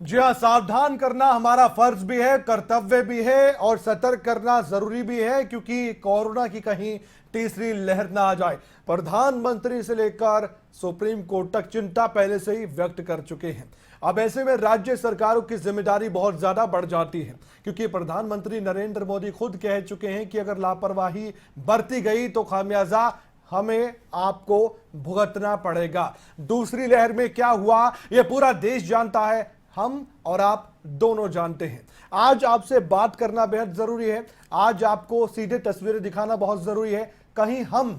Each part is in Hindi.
जी हाँ, सावधान करना हमारा फर्ज भी है, कर्तव्य भी है और सतर्क करना जरूरी भी है, क्योंकि कोरोना की कहीं तीसरी लहर ना आ जाए। प्रधानमंत्री से लेकर सुप्रीम कोर्ट तक चिंता पहले से ही व्यक्त कर चुके हैं। अब ऐसे में राज्य सरकारों की जिम्मेदारी बहुत ज्यादा बढ़ जाती है, क्योंकि प्रधानमंत्री नरेंद्र मोदी खुद कह चुके हैं कि अगर लापरवाही बरती गई तो खामियाजा हमें आपको भुगतना पड़ेगा। दूसरी लहर में क्या हुआ यह पूरा देश जानता है, हम और आप दोनों जानते हैं। आज आपसे बात करना बेहद जरूरी है, आज आपको सीधे तस्वीरें दिखाना बहुत जरूरी है। कहीं हम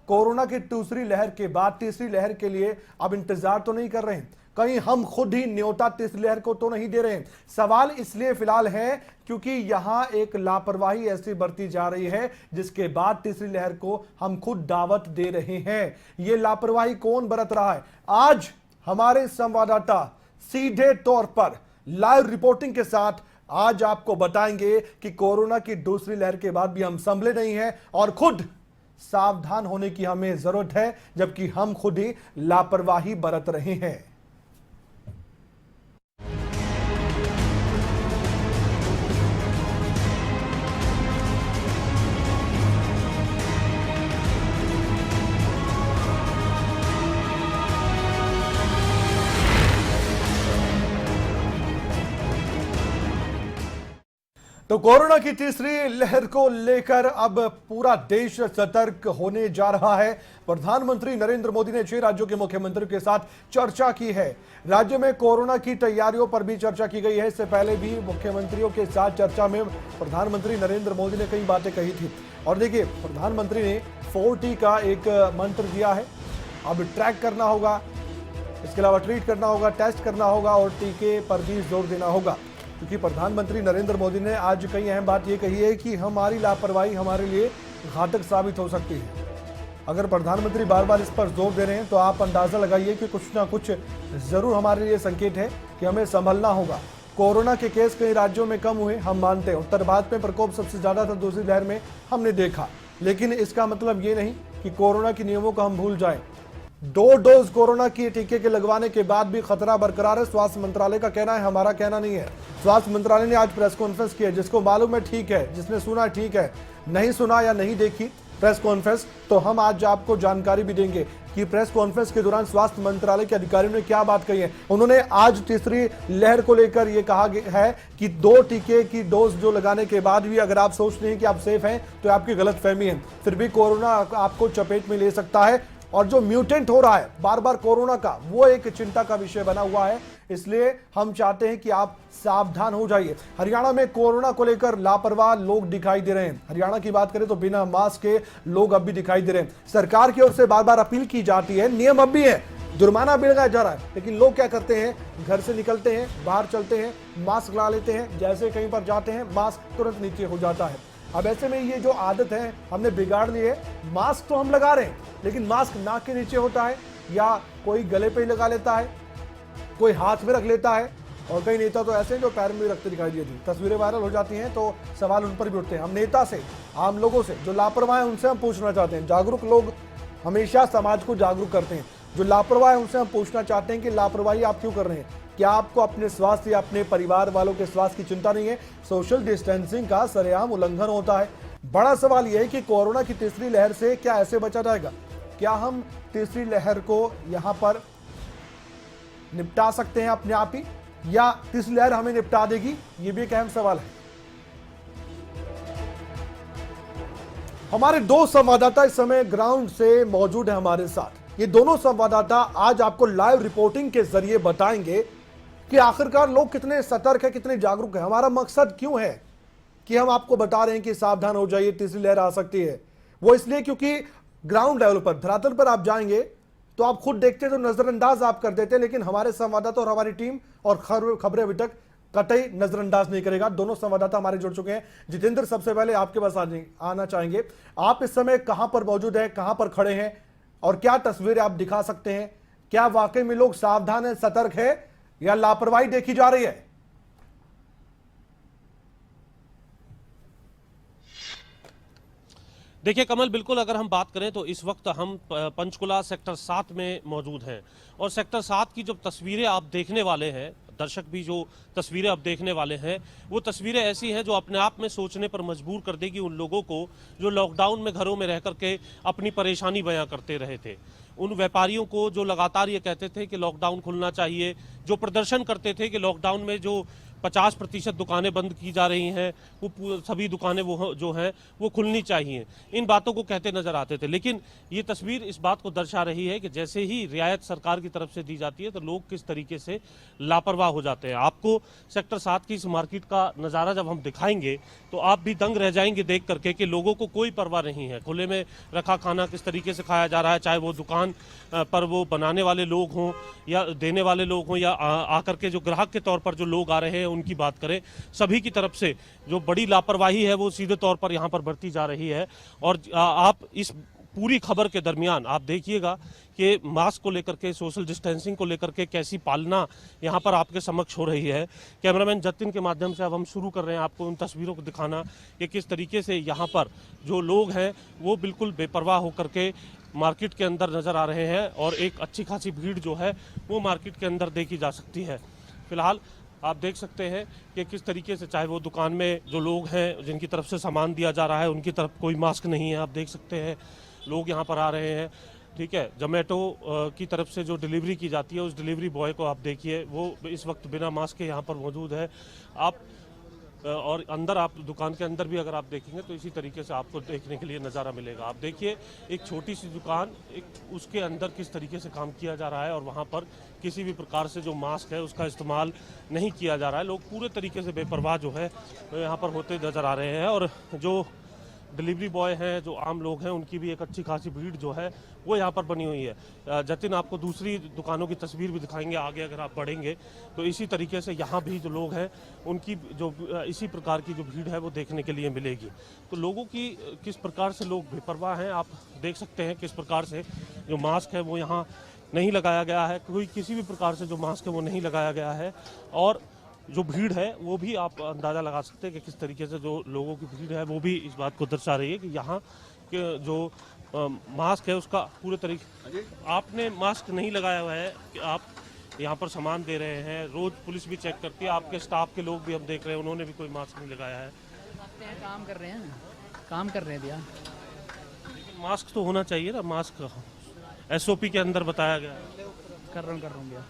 कोरोना की दूसरी लहर के बाद तीसरी लहर के लिए अब इंतजार तो नहीं कर रहे हैं, कहीं हम खुद ही न्योता तीसरी लहर को तो नहीं दे रहे हैं। सवाल इसलिए फिलहाल है क्योंकि यहां एक लापरवाही ऐसी बरती जा रही है जिसके बाद तीसरी लहर को हम खुद दावत दे रहे हैं। यह लापरवाही कौन बरत रहा है, आज हमारे संवाददाता सीधे तौर पर लाइव रिपोर्टिंग के साथ आज आपको बताएंगे कि कोरोना की दूसरी लहर के बाद भी हम संभले नहीं हैं और खुद सावधान होने की हमें जरूरत है, जबकि हम खुद ही लापरवाही बरत रहे हैं। तो कोरोना की तीसरी लहर को लेकर अब पूरा देश सतर्क होने जा रहा है। प्रधानमंत्री नरेंद्र मोदी ने 6 राज्यों के मुख्यमंत्रियों के साथ चर्चा की है। राज्य में कोरोना की तैयारियों पर भी चर्चा की गई है। इससे पहले भी मुख्यमंत्रियों के साथ चर्चा में प्रधानमंत्री नरेंद्र मोदी ने कई बातें कही थी। और देखिए, प्रधानमंत्री ने 4T का एक मंत्र दिया है। अब ट्रैक करना होगा, इसके अलावा ट्रीट करना होगा, टेस्ट करना होगा और टीके पर भी जोर देना होगा, क्योंकि प्रधानमंत्री नरेंद्र मोदी ने आज कई अहम बात यह कही है कि हमारी लापरवाही हमारे लिए घातक साबित हो सकती है। अगर प्रधानमंत्री बार बार इस पर जोर दे रहे हैं तो आप अंदाजा लगाइए कि कुछ ना कुछ जरूर हमारे लिए संकेत है कि हमें संभलना होगा। कोरोना के केस कई राज्यों में कम हुए, हम मानते हैं। उत्तर भारत में प्रकोप सबसे ज्यादा था, दूसरी लहर में हमने देखा, लेकिन इसका मतलब ये नहीं कि कोरोना के नियमों को हम भूल जाएं। 2 डोज कोरोना की टीके के लगवाने के बाद भी खतरा बरकरार है, स्वास्थ्य मंत्रालय का कहना है, हमारा कहना नहीं है। स्वास्थ्य मंत्रालय ने आज प्रेस कॉन्फ्रेंस की है। जिसको मालूम है ठीक है, जिसने सुना ठीक है, नहीं सुना या नहीं देखी प्रेस कॉन्फ्रेंस तो हम आज आपको जानकारी भी देंगे कि प्रेस कॉन्फ्रेंस के दौरान स्वास्थ्य मंत्रालय के अधिकारियों ने क्या बात कही है। उन्होंने आज तीसरी लहर को लेकर यह कहा है कि 2 टीके की डोज जो लगाने के बाद भी अगर आप सोच रहे हैं कि आप सेफ हैं तो आपकी गलतफहमी है। फिर भी कोरोना आपको चपेट में ले सकता है और जो म्यूटेंट हो रहा है बार बार कोरोना का, वो एक चिंता का विषय बना हुआ है। इसलिए हम चाहते हैं कि आप सावधान हो जाइए। हरियाणा में कोरोना को लेकर लापरवाह लोग दिखाई दे रहे हैं। हरियाणा की बात करें तो बिना मास्क के लोग अब भी दिखाई दे रहे हैं। सरकार की ओर से बार बार अपील की जाती है, नियम अब भी है, जुर्माना भी लगाया जा रहा है, लेकिन लोग क्या करते हैं, घर से निकलते हैं, बाहर चलते हैं, मास्क लगा लेते हैं, जैसे कहीं पर जाते हैं मास्क तुरंत नीचे हो जाता है। अब ऐसे में ये जो आदत है हमने बिगाड़ ली है। मास्क तो हम लगा रहे हैं, लेकिन मास्क नाक के नीचे होता है या कोई गले पे ही लगा लेता है, कोई हाथ में रख लेता है, और कई नेता तो ऐसे हैं जो पैर में भी रखते दिखाई दिए थी। तस्वीरें वायरल हो जाती हैं तो सवाल उन पर भी उठते हैं। हम नेता से, आम लोगों से, जो लापरवाह है उनसे हम पूछना चाहते हैं। जागरूक लोग हमेशा समाज को जागरूक करते हैं, जो लापरवाह है उनसे हम पूछना चाहते हैं कि लापरवाही आप क्यों कर रहे हैं। क्या आपको अपने स्वास्थ्य या अपने परिवार वालों के स्वास्थ्य की चिंता नहीं है? सोशल डिस्टेंसिंग का सरेआम उल्लंघन होता है। बड़ा सवाल यह है कि कोरोना की तीसरी लहर से क्या ऐसे बचा जाएगा? क्या हम तीसरी लहर को यहां पर निपटा सकते हैं अपने आप ही, या तीसरी लहर हमें निपटा देगी? यह भी एक अहम सवाल है। हमारे 2 संवाददाता इस समय ग्राउंड से मौजूद है हमारे साथ। ये दोनों संवाददाता आज आपको लाइव रिपोर्टिंग के जरिए बताएंगे कि आखिरकार लोग कितने सतर्क है, कितने जागरूक है। हमारा मकसद क्यों है कि हम आपको बता रहे हैं कि सावधान हो जाइए, तीसरी लहर आ सकती है? वो इसलिए क्योंकि ग्राउंड लेवल पर, धरातल पर आप जाएंगे तो आप खुद देखते तो नजरअंदाज आप कर देते, लेकिन हमारे संवाददाता और हमारी टीम और खबरें अभी तक कतई नजरअंदाज नहीं करेगा। दोनों संवाददाता हमारे जुड़ चुके हैं। जितेंद्र, सबसे पहले आपके पास आना चाहेंगे। आप इस समय कहां पर मौजूद है, कहां पर खड़े हैं और क्या तस्वीरें आप दिखा सकते हैं? क्या वाकई में लोग सावधान है, सतर्क है, या लापरवाही देखी जा रही है? देखिए कमल, बिल्कुल अगर हम बात करें तो इस वक्त हम पंचकुला सेक्टर 7 में मौजूद हैं और सेक्टर 7 की जो तस्वीरें आप देखने वाले हैं, दर्शक भी जो तस्वीरें अब देखने वाले हैं वो तस्वीरें ऐसी हैं जो अपने आप में सोचने पर मजबूर कर देगी उन लोगों को जो लॉकडाउन में घरों में रह करके अपनी परेशानी बयां करते रहे थे, उन व्यापारियों को जो लगातार ये कहते थे कि लॉकडाउन खुलना चाहिए, जो प्रदर्शन करते थे कि लॉकडाउन में जो 50% दुकानें बंद की जा रही हैं वो सभी दुकानें वो जो हैं वो खुलनी चाहिए, इन बातों को कहते नजर आते थे। लेकिन ये तस्वीर इस बात को दर्शा रही है कि जैसे ही रियायत सरकार की तरफ से दी जाती है तो लोग किस तरीके से लापरवाह हो जाते हैं। आपको सेक्टर 7 की इस मार्केट का नज़ारा जब हम दिखाएंगे तो आप भी दंग रह जाएंगे देख करके कि लोगों को कोई परवाह नहीं है, खुले में रखा खाना किस तरीके से खाया जा रहा है, चाहे वो दुकान पर वो बनाने वाले लोग हों या देने वाले लोग हों या आकर के जो ग्राहक के तौर पर जो लोग आ रहे हैं उनकी बात करें, सभी की तरफ से जो बड़ी लापरवाही है वो सीधे तौर पर यहाँ पर बढ़ती जा रही है। और आप इस पूरी खबर के दरमियान आप देखिएगा कि मास्क को लेकर के, सोशल डिस्टेंसिंग को लेकर के कैसी पालना यहाँ पर आपके समक्ष हो रही है। कैमरामैन जतिन के माध्यम से अब हम शुरू कर रहे हैं आपको उन तस्वीरों को दिखाना कि किस तरीके से यहाँ पर जो लोग हैं वो बिल्कुल बेपरवाह होकर के मार्केट के अंदर नजर आ रहे हैं और एक अच्छी खासी भीड़ जो है वो मार्केट के अंदर देखी जा सकती है। फिलहाल आप देख सकते हैं कि किस तरीके से, चाहे वो दुकान में जो लोग हैं जिनकी तरफ से सामान दिया जा रहा है उनकी तरफ कोई मास्क नहीं है, आप देख सकते हैं लोग यहाँ पर आ रहे हैं। ठीक है, जोमेटो की तरफ से जो डिलीवरी की जाती है उस डिलीवरी बॉय को आप देखिए वो इस वक्त बिना मास्क के यहाँ पर मौजूद है। आप और अंदर आप दुकान के अंदर भी अगर आप देखेंगे तो इसी तरीके से आपको देखने के लिए नज़ारा मिलेगा। आप देखिए एक छोटी सी दुकान, एक उसके अंदर किस तरीके से काम किया जा रहा है और वहाँ पर किसी भी प्रकार से जो मास्क है उसका इस्तेमाल नहीं किया जा रहा है। लोग पूरे तरीके से बेपरवाह जो है यहाँ पर होते नज़र आ रहे हैं और जो डिलीवरी बॉय हैं, जो आम लोग हैं, उनकी भी एक अच्छी खासी भीड़ जो है वो यहाँ पर बनी हुई है। जतिन आपको दूसरी दुकानों की तस्वीर भी दिखाएंगे आगे अगर आप बढ़ेंगे तो इसी तरीके से यहाँ भी जो लोग हैं उनकी जो इसी प्रकार की जो भीड़ है वो देखने के लिए मिलेगी। तो लोगों की किस प्रकार से लोग बेपरवाह हैं आप देख सकते हैं, किस प्रकार से जो मास्क है वो यहाँ नहीं लगाया गया है, कोई किसी भी प्रकार से जो मास्क है वो नहीं लगाया गया है और जो भीड़ है वो भी आप अंदाज़ा लगा सकते हैं कि किस तरीके से जो लोगों की भीड़ है वो भी इस बात को दर्शा रही है कि यहाँ के जो मास्क है उसका पूरे तरीके, आपने मास्क नहीं लगाया हुआ है कि आप यहाँ पर सामान दे रहे हैं, रोज़ पुलिस भी चेक करती है, आपके स्टाफ के लोग भी हम देख रहे हैं उन्होंने भी कोई मास्क नहीं लगाया है। काम कर रहे हैं, काम कर रहे हैं भैया। लेकिन मास्क तो होना चाहिए ना, मास्क SOP के अंदर बताया गया है। कर रहा हूँ भैया।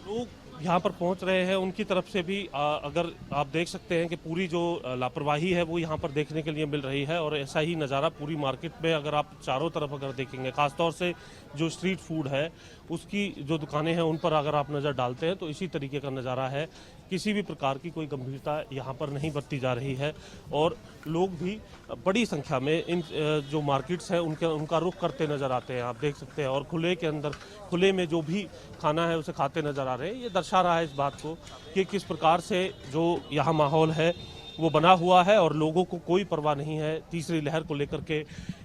लोग यहाँ पर पहुँच रहे हैं, उनकी तरफ से भी अगर आप देख सकते हैं कि पूरी जो लापरवाही है वो यहाँ पर देखने के लिए मिल रही है और ऐसा ही नज़ारा पूरी मार्केट में अगर आप चारों तरफ अगर देखेंगे, ख़ासतौर से जो स्ट्रीट फूड है उसकी जो दुकानें हैं उन पर अगर आप नज़र डालते हैं तो इसी तरीके का नज़ारा है। किसी भी प्रकार की कोई गंभीरता यहाँ पर नहीं बरती जा रही है और लोग भी बड़ी संख्या में इन जो मार्केट्स हैं उनका रुख करते नज़र आते हैं, आप देख सकते हैं। और खुले में जो भी खाना है उसे खाते नज़र आ रहे हैं। ये दर्शा रहा है इस बात को कि किस प्रकार से जो यहाँ माहौल है वो बना हुआ है और लोगों को कोई परवाह नहीं है तीसरी लहर को लेकर के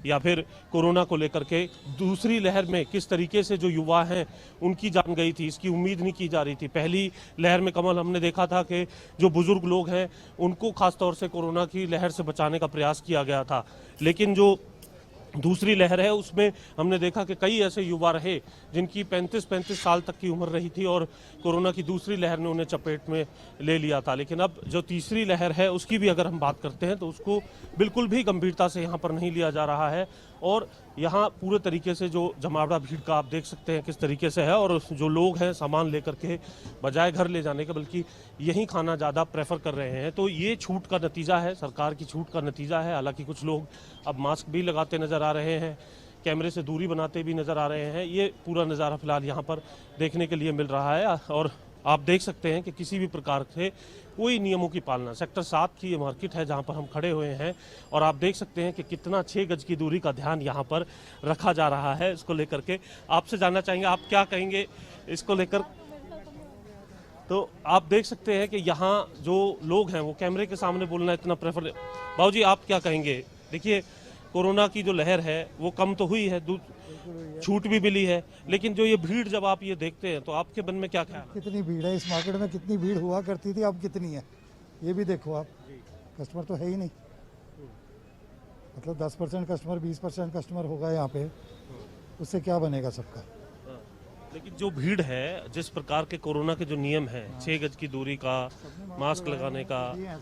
या फिर कोरोना को लेकर के। दूसरी लहर में किस तरीके से जो युवा हैं उनकी जान गई थी, इसकी उम्मीद नहीं की जा रही थी। पहली लहर में कमल हमने देखा था कि जो बुजुर्ग लोग हैं उनको खास तौर से कोरोना की लहर से बचाने का प्रयास किया गया था, लेकिन जो दूसरी लहर है उसमें हमने देखा कि कई ऐसे युवा रहे जिनकी 35-35 साल तक की उम्र रही थी और कोरोना की दूसरी लहर ने उन्हें चपेट में ले लिया था। लेकिन अब जो तीसरी लहर है उसकी भी अगर हम बात करते हैं तो उसको बिल्कुल भी गंभीरता से यहाँ पर नहीं लिया जा रहा है और यहाँ पूरे तरीके से जो जमावड़ा भीड़ का आप देख सकते हैं किस तरीके से है और जो लोग हैं सामान लेकर के बजाय घर ले जाने के बल्कि यहीं खाना ज़्यादा प्रेफर कर रहे हैं। तो ये छूट का नतीजा है, सरकार की छूट का नतीजा है। हालांकि कुछ लोग अब मास्क भी लगाते नज़र आ रहे हैं, कैमरे से दूरी बनाते भी नज़र आ रहे हैं। ये पूरा नज़ारा फिलहाल यहाँ पर देखने के लिए मिल रहा है और आप देख सकते हैं कि किसी भी प्रकार से कोई नियमों की पालना, सेक्टर 7 की ये मार्केट है जहां पर हम खड़े हुए हैं और आप देख सकते हैं कि कितना 6 गज की दूरी का ध्यान यहां पर रखा जा रहा है। इसको लेकर के आपसे जानना चाहेंगे, आप क्या कहेंगे इसको लेकर? तो आप देख सकते हैं कि यहाँ जो लोग हैं वो कैमरे के सामने बोलना इतना प्रेफर। बाबू जी आप क्या कहेंगे? देखिए कोरोना की जो लहर है वो कम तो हुई है, छूट भी मिली है, लेकिन जो ये भीड़ जब आप ये देखते हैं तो आपके मन में क्या ख्याल? कितनी भीड़ है इस मार्केट में, कितनी भीड़ हुआ करती थी, अब कितनी है ये भी देखो आप। कस्टमर तो है ही नहीं, मतलब 10% कस्टमर 20% कस्टमर होगा यहाँ पे, उससे क्या बनेगा सबका? लेकिन जो भीड़ है, जिस प्रकार के कोरोना के जो नियम हैं, 6 गज की दूरी का, मास्क लगाने का,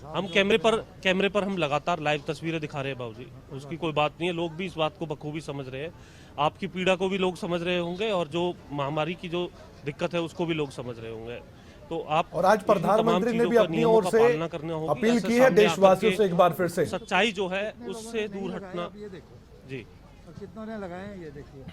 हम कैमरे पर हम लगातार लाइव तस्वीरें दिखा रहे हैं बाबूजी, उसकी कोई बात नहीं है। लोग भी इस बात को बखूबी समझ रहे हैं, आपकी पीड़ा को भी लोग समझ रहे होंगे और जो महामारी की जो दिक्कत है उसको भी लोग समझ रहे होंगे। तो आप और आज प्रधानमंत्री ने भी अपनी ओर से अपील की है देशवासियों से एक बार फिर से, सच्चाई जो है उससे दूर हटना। ये देखो जी, कितनों ने लगाए हैं, ये देखिए।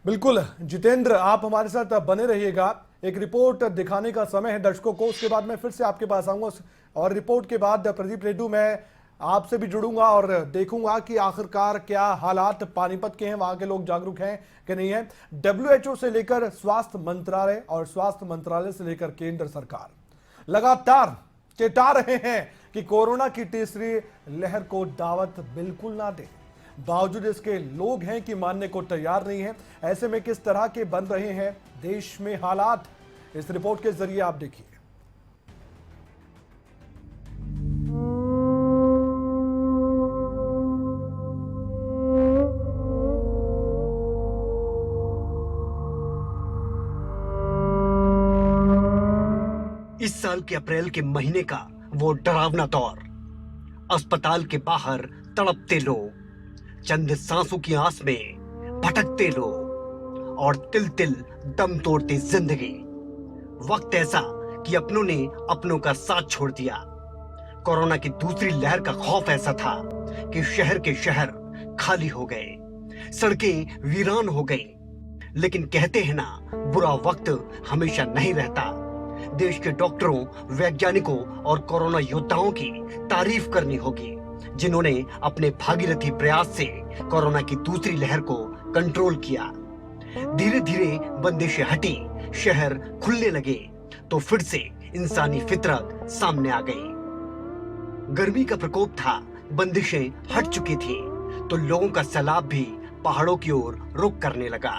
बिल्कुल जितेंद्र, आप हमारे साथ बने रहिएगा। एक रिपोर्ट दिखाने का समय है दर्शकों को, उसके बाद मैं फिर से आपके पास आऊंगा और रिपोर्ट के बाद प्रदीप रेड्डू मैं आपसे भी जुड़ूंगा और देखूंगा कि आखिरकार क्या हालात पानीपत के हैं, वहां के लोग जागरूक हैं कि नहीं है। WHO से लेकर स्वास्थ्य मंत्रालय और स्वास्थ्य मंत्रालय से लेकर केंद्र सरकार लगातार चेता रहे हैं कि कोरोना की तीसरी लहर को दावत बिल्कुल ना दे। बावजूद इसके लोग हैं कि मानने को तैयार नहीं है। ऐसे में किस तरह के बन रहे हैं देश में हालात, इस रिपोर्ट के जरिए आप देखिए। इस साल के अप्रैल के महीने का वो डरावना दौर, अस्पताल के बाहर तड़पते लोग, चंद सांसों की आस में भटकते लोग और तिल तिल दम तोड़ती जिंदगी। वक्त ऐसा कि अपनों ने अपनों का साथ छोड़ दिया। कोरोना की दूसरी लहर का खौफ ऐसा था कि शहर के शहर खाली हो गए, सड़कें वीरान हो गई। लेकिन कहते हैं ना, बुरा वक्त हमेशा नहीं रहता। देश के डॉक्टरों, वैज्ञानिकों और कोरोना योद्धाओं की तारीफ करनी होगी, जिन्होंने अपने भागीरथी प्रयास से कोरोना की दूसरी लहर को कंट्रोल किया। धीरे धीरे बंदिशें हटी, शहर खुलने लगे तो फिर से इंसानी फितरत सामने आ गई। गर्मी का प्रकोप था, बंदिशें हट चुकी थी तो लोगों का सैलाब भी पहाड़ों की ओर रुख करने लगा।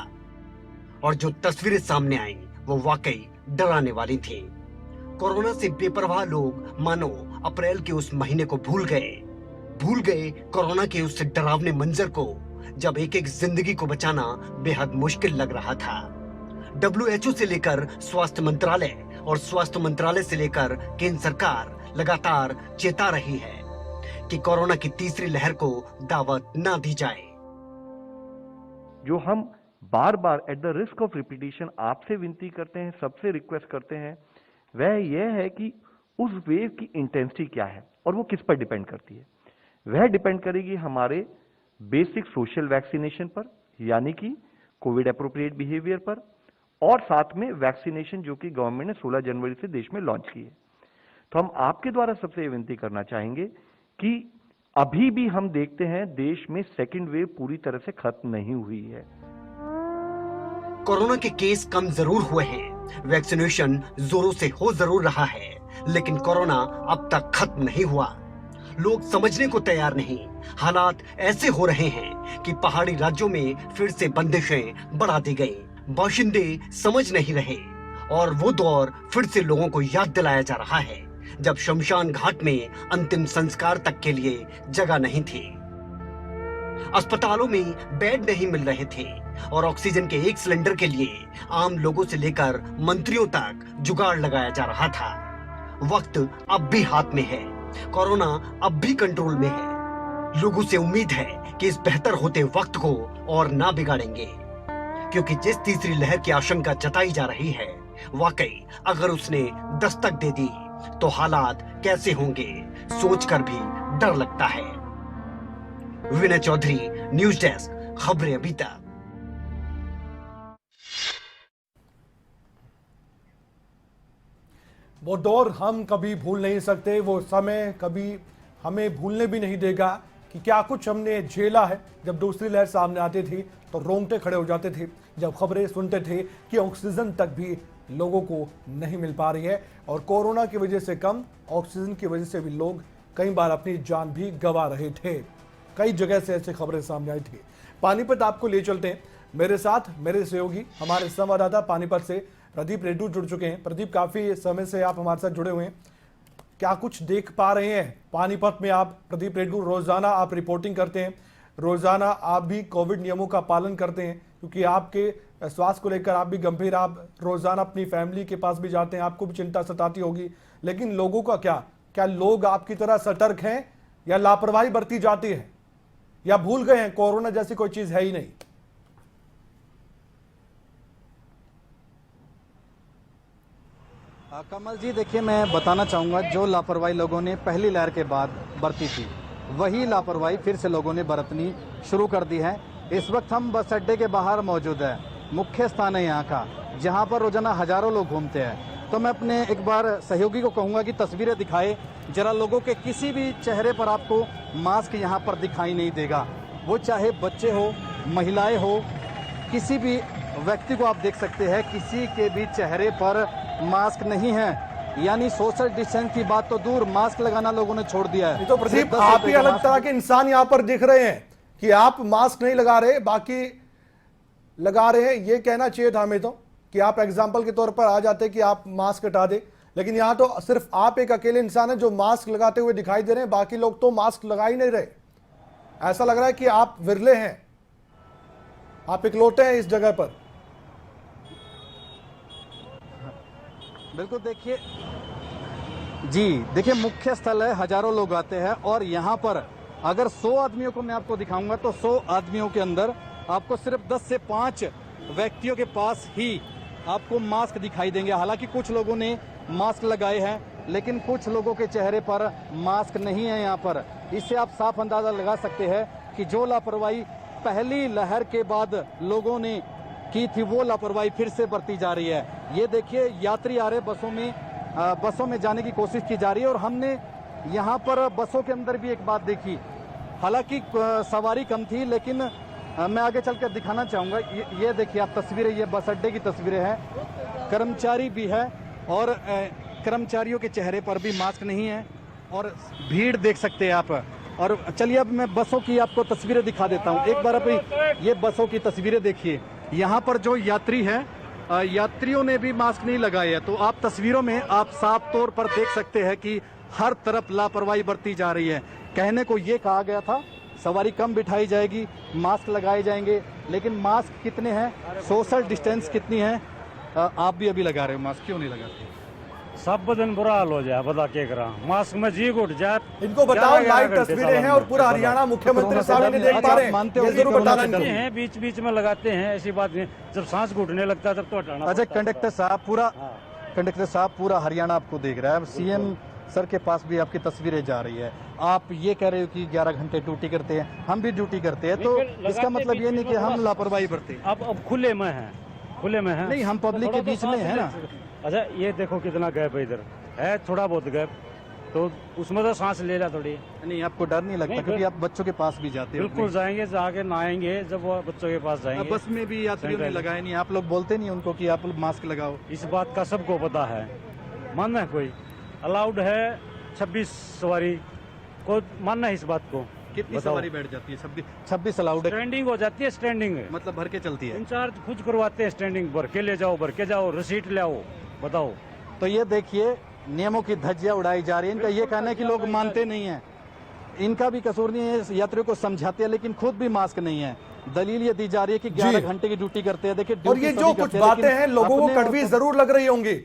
और जो तस्वीरें सामने आई वो वाकई डराने वाली थी। कोरोना से बेपरवाह लोग मानो अप्रैल के उस महीने को भूल गए कोरोना के उस डरावने मंजर को, जब एक एक जिंदगी को बचाना बेहद मुश्किल लग रहा था। WHO से लेकर स्वास्थ्य मंत्रालय और स्वास्थ्य मंत्रालय से लेकर केंद्र सरकार लगातार चेता रही है कि कोरोना की तीसरी लहर को दावत ना दी जाए। जो हम बार बार at the risk of repetition आपसे विनती करते हैं, सबसे रिक्वेस्ट करते हैं, वह यह है कि उस वेव की इंटेंसिटी क्या है और वो किस पर डिपेंड करती है। वह डिपेंड करेगी हमारे बेसिक सोशल वैक्सीनेशन पर, यानी कि कोविड एप्रोप्रिएट बिहेवियर पर, और साथ में वैक्सीनेशन जो कि गवर्नमेंट ने 16 जनवरी से देश में लॉन्च की है। तो हम आपके द्वारा सबसे विनती करना चाहेंगे कि अभी भी हम देखते हैं देश में सेकेंड वेव पूरी तरह से खत्म नहीं हुई है। कोरोना के केस कम जरूर हुए हैं, वैक्सीनेशन जोरों से हो जरूर रहा है, लेकिन कोरोना अब तक खत्म नहीं हुआ। लोग समझने को तैयार नहीं। हालात ऐसे हो रहे हैं कि पहाड़ी राज्यों में फिर से बंदिशें बढ़ा दी गई। बाशिंदे समझ नहीं रहे और वो दौर फिर से लोगों को याद दिलाया जा रहा है जब शमशान घाट में अंतिम संस्कार तक के लिए जगह नहीं थी। अस्पतालों में बेड नहीं मिल रहे थे और ऑक्सीजन के एक सिलेंडर के लिए आम लोगों से लेकर मंत्रियों तक जुगाड़ लगाया जा रहा था। वक्त अब भी हाथ में है, कोरोना अब भी कंट्रोल में है। लोगों से उम्मीद है कि इस बेहतर होते वक्त को और ना बिगाड़ेंगे, क्योंकि जिस तीसरी लहर की आशंका जताई जा रही है, वाकई अगर उसने दस्तक दे दी तो हालात कैसे होंगे सोचकर भी डर लगता है। विनय चौधरी, न्यूज डेस्क, खबरें अभी तक। वो दौर हम कभी भूल नहीं सकते, वो समय कभी हमें भूलने भी नहीं देगा कि क्या कुछ हमने झेला है। जब दूसरी लहर सामने आती थी तो रोंगटे खड़े हो जाते थे, जब खबरें सुनते थे कि ऑक्सीजन तक भी लोगों को नहीं मिल पा रही है और कोरोना की वजह से कम, ऑक्सीजन की वजह से भी लोग कई बार अपनी जान भी गंवा रहे थे। कई जगह से ऐसी खबरें सामने आई थी। पानीपत आपको ले चलते हैं, मेरे साथ मेरे सहयोगी हमारे संवाददाता पानीपत से प्रदीप रेड्डू जुड़ चुके हैं। प्रदीप, काफी समय से आप हमारे साथ जुड़े हुए हैं, क्या कुछ देख पा रहे हैं पानीपत में? आप प्रदीप रेड्डू, रोजाना आप रिपोर्टिंग करते हैं, रोजाना आप भी कोविड नियमों का पालन करते हैं, क्योंकि आपके स्वास्थ्य को लेकर आप भी गंभीर, आप रोजाना अपनी फैमिली के पास भी जाते हैं, आपको भी चिंता सताती होगी। लेकिन लोगों का क्या लोग आपकी तरह सतर्क हैं या लापरवाही बरती जाती है, या भूल गए हैं कोरोना जैसी कोई चीज है ही नहीं? कमल जी, देखिए, मैं बताना चाहूँगा, जो लापरवाही लोगों ने पहली लहर के बाद बरती थी, वही लापरवाही फिर से लोगों ने बरतनी शुरू कर दी है। इस वक्त हम बस अड्डे के बाहर मौजूद है, मुख्य स्थान है यहाँ का, जहाँ पर रोजाना हजारों लोग घूमते हैं। तो मैं अपने एक बार सहयोगी को कहूँगा कि तस्वीरें दिखाए जरा लोगों के। किसी भी चेहरे पर आपको मास्क यहाँ पर दिखाई नहीं देगा, वो चाहे बच्चे हो, महिलाएँ हो, किसी भी व्यक्ति को आप देख सकते हैं, किसी के भी चेहरे पर मास्क नहीं है। यानी सोशल डिस्टेंस की बात तो दूर, मास्क लगाना लोगों ने छोड़ दिया है। तो प्रदीप, आप ही अलग तरह के इंसान यहाँ पर दिख रहे हैं कि आप मास्क नहीं लगा रहे, बाकी लगा रहे हैं। ये कहना चाहिए था हमें तो कि आप एग्जाम्पल के तौर पर आ जाते कि आप मास्क हटा दे, लेकिन यहाँ तो सिर्फ आप एक अकेले इंसान है जो मास्क लगाते हुए दिखाई दे रहे हैं, बाकी लोग तो मास्क लगा ही नहीं रहे। ऐसा लग रहा है कि आप विरले हैं, आप इकलौते हैं इस जगह पर। बिल्कुल, देखिए जी, देखिए, मुख्य स्थल है, हजारों लोग आते हैं, और यहाँ पर अगर 100 आदमियों को मैं आपको दिखाऊंगा तो 100 आदमियों के अंदर आपको सिर्फ 10 से 5 व्यक्तियों के पास ही आपको मास्क दिखाई देंगे। हालांकि कुछ लोगों ने मास्क लगाए हैं, लेकिन कुछ लोगों के चेहरे पर मास्क नहीं है यहाँ पर। इससे आप साफ अंदाजा लगा सकते हैं कि जो लापरवाही पहली लहर के बाद लोगों ने की थी, वो लापरवाही फिर से बरती जा रही है। ये देखिए, यात्री आ रहे, बसों में जाने की कोशिश की जा रही है। और हमने यहाँ पर बसों के अंदर भी एक बात देखी, हालांकि सवारी कम थी, लेकिन मैं आगे चलकर दिखाना चाहूँगा। ये देखिए आप तस्वीरें, ये बस अड्डे की तस्वीरें हैं, कर्मचारी भी है, और कर्मचारियों के चेहरे पर भी मास्क नहीं है, और भीड़ देख सकते हैं आप। और चलिए, अब मैं बसों की आपको तस्वीरें दिखा देता हूँ। एक बार अभी ये बसों की तस्वीरें देखिए। यहाँ पर जो यात्री है, यात्रियों ने भी मास्क नहीं लगाए है। तो आप तस्वीरों में आप साफ तौर पर देख सकते हैं कि हर तरफ लापरवाही बरती जा रही है। कहने को ये कहा गया था, सवारी कम बिठाई जाएगी, मास्क लगाए जाएंगे, लेकिन मास्क कितने हैं, सोशल डिस्टेंस कितनी है? आप भी अभी लगा रहे हो मास्क, क्यों नहीं लगाते? सब दिन बुरा हाल हो जाए, बता के करा मास्क में जी उठ जाए। इनको बताओ, लाइव तस्वीरें हैं और पूरा हरियाणा मुख्यमंत्री साहब ने देख पा रहे हैं, ये जरूर बताना हैं, बीच बीच में लगाते हैं, ऐसी बात नहीं। जब सांस घुटने लगता है तब तो हटाना। अच्छा, कंडक्टर साहब पूरा हरियाणा आपको देख रहा है। सीएम सर के पास भी आपकी तस्वीरें जा रही है। आप ये कह रहे हो कि 11 घंटे ड्यूटी करते हैं, हम भी ड्यूटी करते हैं, तो इसका मतलब ये नहीं कि हम लापरवाही बरते। अब खुले में है, खुले में है, नहीं, हम पब्लिक के बीच में है ना। अच्छा, ये देखो कितना गैप है, इधर है थोड़ा बहुत गैप, तो उसमें तो सांस ले ला थोड़ी। नहीं, आपको डर नहीं लगता? क्योंकि आप बच्चों के पास भी जाते हो। बिल्कुल जाएंगे, जाके नहाएंगे, जब वो बच्चों के पास जाएंगे। बस में भी यात्रियों ने लगाए नहीं, आप लोग बोलते नहीं उनको कि आप मास्क लगाओ? इस बात का सबको पता है, मानना है कोई? अलाउड है 26 सवारी को, मानना है इस बात को? कितनी सवारी बैठ जाती है? 26 अलाउड है। स्टैंडिंग हो जाती है, स्टैंडिंग मतलब भर के चलती है? इंचार्ज खुद करवाते हैं स्टैंडिंग, भर के ले जाओ, भर के जाओ, रसीट ले आओ, बताओ। तो ये देखिए, नियमों की धज्जियां उड़ाई जा रही है। इनका ये कहना है कि लोग मानते नहीं हैं, इनका भी कसूर नहीं है, यात्रियों को समझाते हैं, लेकिन खुद भी मास्क नहीं है। दलील ये दी जा रही है कि 11 घंटे की ड्यूटी करते हैं। देखिए, और ये जो कुछ बातें हैं लोगों को कड़वी जरूर लग रही होंगी,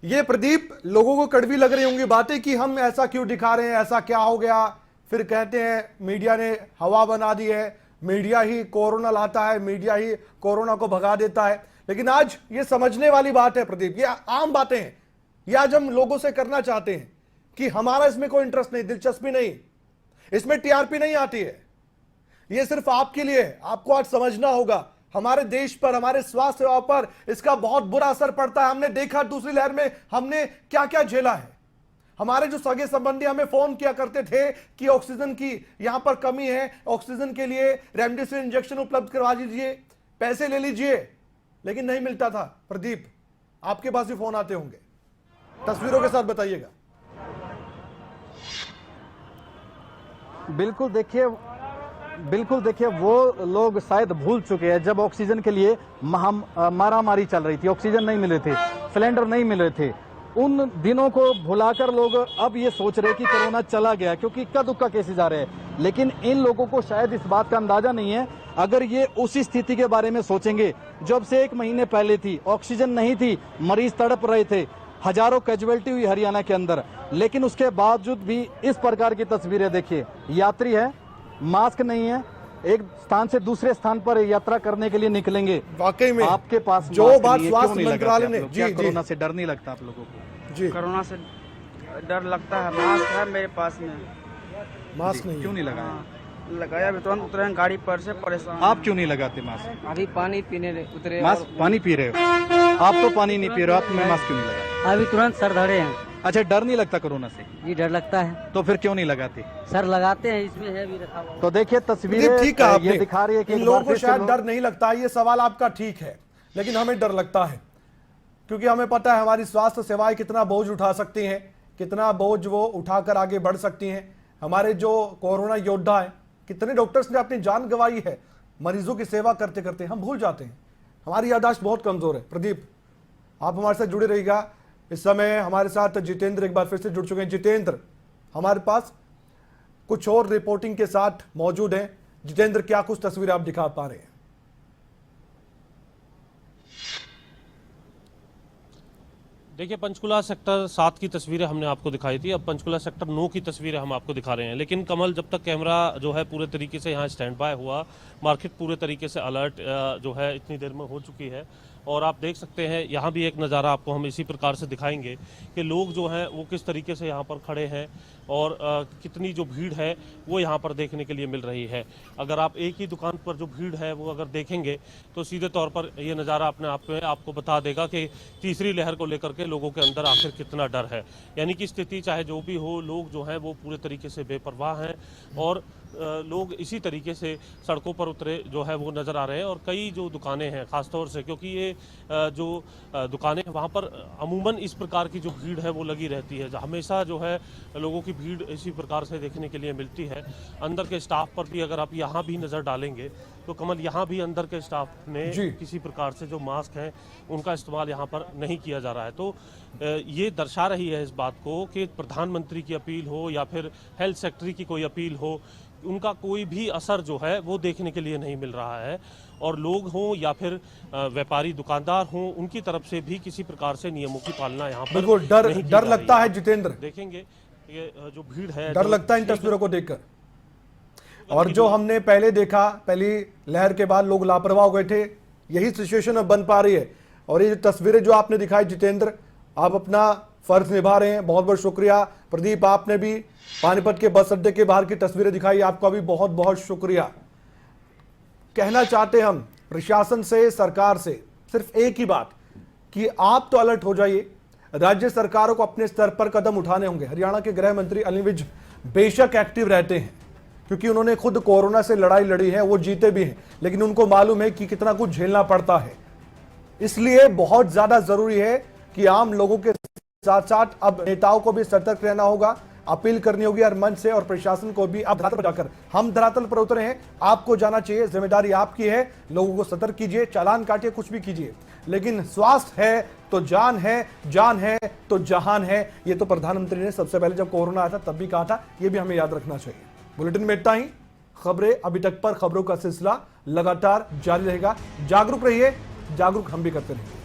ये प्रदीप, लोगों को कड़वी लग रही होंगी बातें कि हम ऐसा क्यों दिखा रहे हैं, ऐसा क्या हो गया। फिर कहते हैं मीडिया ने हवा बना दी है, मीडिया ही कोरोना लाता है, मीडिया ही कोरोना को भगा देता है। लेकिन आज ये समझने वाली बात है प्रदीप, ये आम बातें हैं, ये आज हम लोगों से करना चाहते हैं कि हमारा इसमें कोई इंटरेस्ट नहीं, दिलचस्पी नहीं, इसमें टीआरपी नहीं आती है, ये सिर्फ आपके लिए है। आपको आज समझना होगा, हमारे देश पर, हमारे स्वास्थ्य सेवा पर इसका बहुत बुरा असर पड़ता है। हमने देखा दूसरी लहर में हमने क्या क्या झेला है। हमारे जो सगे संबंधी हमें फोन किया करते थे कि ऑक्सीजन की यहां पर कमी है, ऑक्सीजन के लिए रेमडेसिविर इंजेक्शन उपलब्ध करवा दीजिए, पैसे ले लीजिए, लेकिन नहीं मिलता था। प्रदीप, आपके पास भी फोन आते होंगे, तस्वीरों के साथ बताइएगा। बिल्कुल देखिए, वो लोग शायद भूल चुके हैं जब ऑक्सीजन के लिए मारामारी चल रही थी, ऑक्सीजन नहीं मिल रहे थे, सिलेंडर नहीं मिल रहे थे। उन दिनों को भुलाकर लोग अब ये सोच रहे कि कोरोना चला गया, क्योंकि इक्का दुक्का केसेस आ रहे हैं। लेकिन इन लोगों को शायद इस बात का अंदाजा नहीं है, अगर ये उसी स्थिति के बारे में सोचेंगे जब से 1 महीने पहले थी, ऑक्सीजन नहीं थी, मरीज तड़प रहे थे, हजारों कैजुअलिटी हुई हरियाणा के अंदर, लेकिन उसके बावजूद भी इस प्रकार की तस्वीरें देखिए। यात्री है, मास्क नहीं है, एक स्थान से दूसरे स्थान पर यात्रा करने के लिए निकलेंगे, वाकई में आपके पास जो मास्क बात नहीं है, स्वास्थ्य क्यों नहीं लगाते मंत्रालय आप ने लोग? क्या जी कोरोना से डर नहीं लगता आप लोगों को? जी कोरोना से डर लगता है, मास्क है मेरे पास में, मास्क नहीं क्यों नहीं लगाया? लगाया भी तुरंत उतरे हैं गाड़ी पर से, परेशान। आप क्यों नहीं लगाते मास्क? अभी पानी पीने उतरे, मास्क पानी पी रहे हो आप, तो पानी नहीं पी रहे हो आप, में मास्क क्यों नहीं लगाते? अभी तुरंत सर धरे हैं। अच्छा, डर नहीं लगता कोरोना से? जी डर लगता है, तो फिर क्यों नहीं लगाते? सर लगाते हैं, इसमें है भी रखा हुआ। तो देखिए तस्वीरें ठीक है, ये दिखा रही है कि इन एक लोगों बार को फिर से शायद लोग- डर नहीं लगता, ये सवाल आपका ठीक है, लेकिन हमें डर लगता है क्योंकि हमें पता है हमारी स्वास्थ्य सेवाएं कितना बोझ उठा सकती हैं, कितना बोझ वो उठाकर आगे बढ़ सकती हैं। हमारे जो कोरोना योद्धा हैं, कितने डॉक्टर्स ने अपनी जान गंवाई है मरीजों की सेवा करते करते, हम भूल जाते हैं। हमारी याददाश्त बहुत कमजोर है। प्रदीप, आप हमारे साथ जुड़े रहिएगा। इस समय हमारे साथ जितेंद्र एक बार फिर से जुड़ चुके हैं। जितेंद्र हमारे पास कुछ और रिपोर्टिंग के साथ मौजूद हैं। जितेंद्र, क्या कुछ तस्वीरें आप दिखा पा रहे हैं? देखिए, पंचकुला सेक्टर 7 की तस्वीरें हमने आपको दिखाई थी, अब पंचकुला सेक्टर 9 की तस्वीरें हम आपको दिखा रहे हैं। लेकिन कमल, जब तक कैमरा जो है पूरे तरीके से यहाँ स्टैंड बाय हुआ, मार्केट पूरे तरीके से अलर्ट जो है इतनी देर में हो चुकी है। और आप देख सकते हैं यहाँ भी एक नज़ारा आपको हम इसी प्रकार से दिखाएंगे कि लोग जो हैं वो किस तरीके से यहाँ पर खड़े हैं और कितनी जो भीड़ है वो यहाँ पर देखने के लिए मिल रही है। अगर आप एक ही दुकान पर जो भीड़ है वो अगर देखेंगे तो सीधे तौर पर ये नज़ारा अपने आप में आपको बता देगा कि तीसरी लहर को लेकर के लोगों के अंदर आखिर कितना डर है। यानी कि स्थिति चाहे जो भी हो, लोग जो हैं वो पूरे तरीके से बेपरवाह हैं और लोग इसी तरीके से सड़कों पर उतरे जो है वो नज़र आ रहे हैं। और कई जो दुकानें हैं ख़ासतौर से, क्योंकि ये जो दुकानें हैं वहाँ पर अमूमन इस प्रकार की जो भीड़ है वो लगी रहती है, हमेशा जो है लोगों की भीड़ इसी प्रकार से देखने के लिए मिलती है। अंदर के स्टाफ पर भी अगर आप यहाँ भी नज़र डालेंगे तो कमल, यहाँ भी अंदर के स्टाफ ने किसी प्रकार से जो मास्क हैं उनका इस्तेमाल यहाँ पर नहीं किया जा रहा है। तो ये दर्शा रही है इस बात को कि प्रधानमंत्री की अपील हो या फिर हेल्थ सेक्रेटरी की कोई अपील हो, उनका कोई भी असर जो है वो देखने के लिए नहीं मिल रहा है। और लोग हों या फिर व्यापारी दुकानदार हों, उनकी तरफ से भी किसी प्रकार से नियमों की पालना यहाँ पर बिल्कुल डर लगता है। जितेंद्र, देखेंगे ये जो भीड़ है, डर लगता है इन तस्वीरों को देखकर। और जो हमने पहले देखा, पहली लहर के बाद लोग लापरवाह हो गए थे, यही सिचुएशन अब बन पा रही है। और ये तस्वीरें जो आपने दिखाई जितेंद्र, आप अपना फर्ज निभा रहे हैं, बहुत बहुत शुक्रिया। प्रदीप, आपने भी पानीपत के बस अड्डे के बाहर की तस्वीरें दिखाई, आपका भी बहुत बहुत शुक्रिया। कहना चाहते हम प्रशासन से, सरकार से सिर्फ एक ही बात कि आप तो अलर्ट हो जाइए, राज्य सरकारों को अपने स्तर पर कदम उठाने होंगे। हरियाणा के गृह मंत्री अनिल विज बेशक एक्टिव रहते हैं क्योंकि उन्होंने खुद कोरोना से लड़ाई लड़ी है, वो जीते भी हैं, लेकिन उनको मालूम है कि कितना कुछ झेलना पड़ता है। इसलिए बहुत ज्यादा जरूरी है कि आम लोगों के साथ साथ अब नेताओं को भी सतर्क रहना होगा, अपील करनी होगी हर मंच से, और प्रशासन को भी अब धरातल पर जाकर, हम धरातल पर उतरे हैं, आपको जाना चाहिए, जिम्मेदारी आपकी है, लोगों को सतर्क कीजिए, चालान काटिए, कुछ भी कीजिए, लेकिन स्वास्थ्य है तो जान है, जान है तो जहान है। ये तो प्रधानमंत्री ने सबसे पहले जब कोरोना आया था तब भी कहा था, ये भी हमें याद रखना चाहिए। बुलेटिन में इतना ही। खबरें अभी तक पर, खबरों का सिलसिला लगातार जारी रहेगा। जागरूक रहिए, जागरूक हम भी करते रहेंगे।